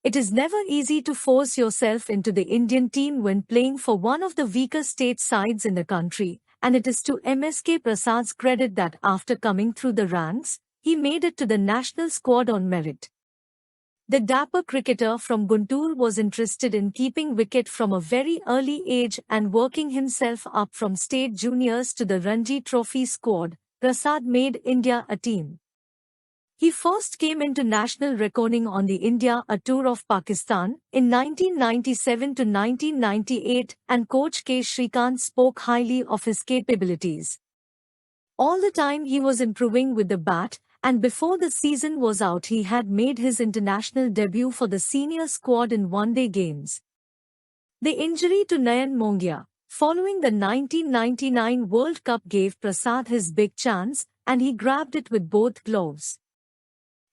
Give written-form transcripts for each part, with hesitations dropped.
It is never easy to force yourself into the Indian team when playing for one of the weaker state sides in the country, and it is to MSK Prasad's credit that after coming through the ranks, he made it to the national squad on merit. The dapper cricketer from Guntur was interested in keeping wicket from a very early age and working himself up from state juniors to the Ranji Trophy squad. Prasad made India a team. He first came into national reckoning on the India A Tour of Pakistan in 1997 to 1998, and coach K. Shrikant spoke highly of his capabilities. All the time he was improving with the bat, and before the season was out he had made his international debut for the senior squad in one-day games. The injury to Nayan Mongia, following the 1999 World Cup, gave Prasad his big chance, and he grabbed it with both gloves.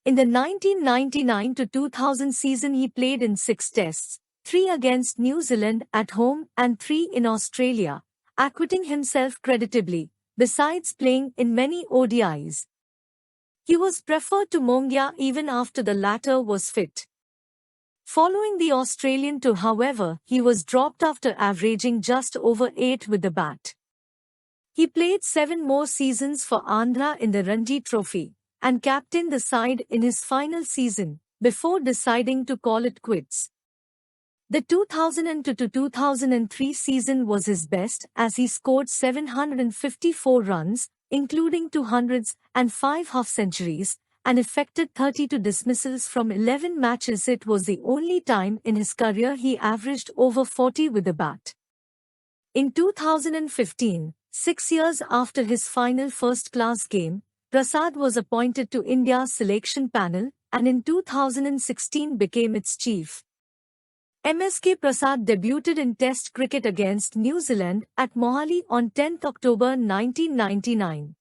In the 1999 to 2000 season he played in 6 tests, 3 against New Zealand at home and 3 in Australia, acquitting himself creditably, besides playing in many ODIs. He was preferred to Mongia even after the latter was fit. Following the Australian tour, however, he was dropped after averaging just over 8 with the bat. He played 7 more seasons for Andhra in the Ranji Trophy and captained the side in his final season, before deciding to call it quits. The 2002 to 2003 season was his best, as he scored 754 runs, including 200s and 5 half-centuries, and effected 32 dismissals from 11 matches. It was the only time in his career he averaged over 40 with the bat. In 2015, 6 years after his final first-class game, Prasad was appointed to India's selection panel, and in 2016 became its chief. MSK Prasad debuted in Test cricket against New Zealand at Mohali on 10 October 1999.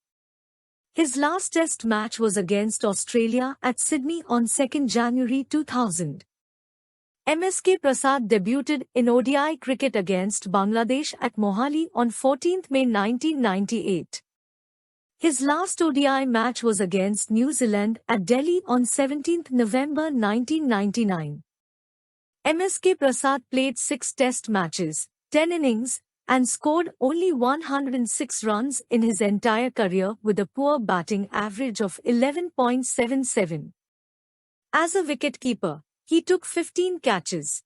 His last Test match was against Australia at Sydney on 2 January 2000. MSK Prasad debuted in ODI cricket against Bangladesh at Mohali on 14 May 1998. His last ODI match was against New Zealand at Delhi on 17 November 1999. MSK Prasad played 6 Test matches, 10 innings, and scored only 106 runs in his entire career with a poor batting average of 11.77. As a wicketkeeper, he took 15 catches.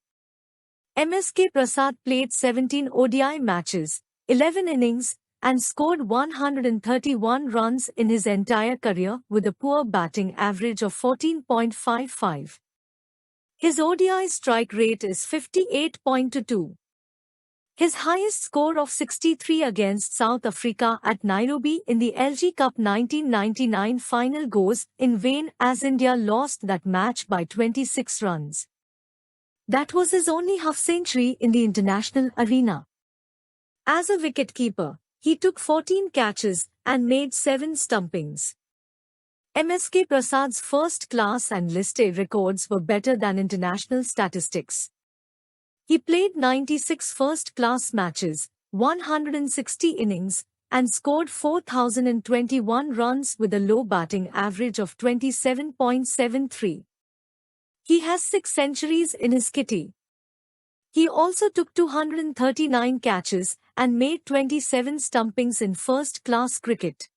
MSK Prasad played 17 ODI matches, 11 innings, and scored 131 runs in his entire career with a poor batting average of 14.55. His ODI strike rate is 58.22. His highest score of 63 against South Africa at Nairobi in the LG Cup 1999 final goes in vain, as India lost that match by 26 runs. That was his only half-century in the international arena. As a wicketkeeper, he took 14 catches and made 7 stumpings. MSK Prasad's first-class and List A records were better than international statistics. He played 96 first-class matches, 160 innings, and scored 4,021 runs with a low batting average of 27.73. He has 6 centuries in his kitty. He also took 239 catches and made 27 stumpings in first-class cricket.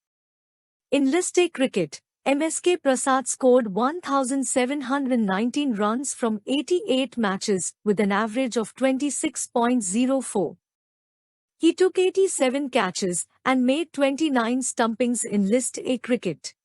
In List A cricket, MSK Prasad scored 1,719 runs from 88 matches with an average of 26.04. He took 87 catches and made 29 stumpings in List A cricket.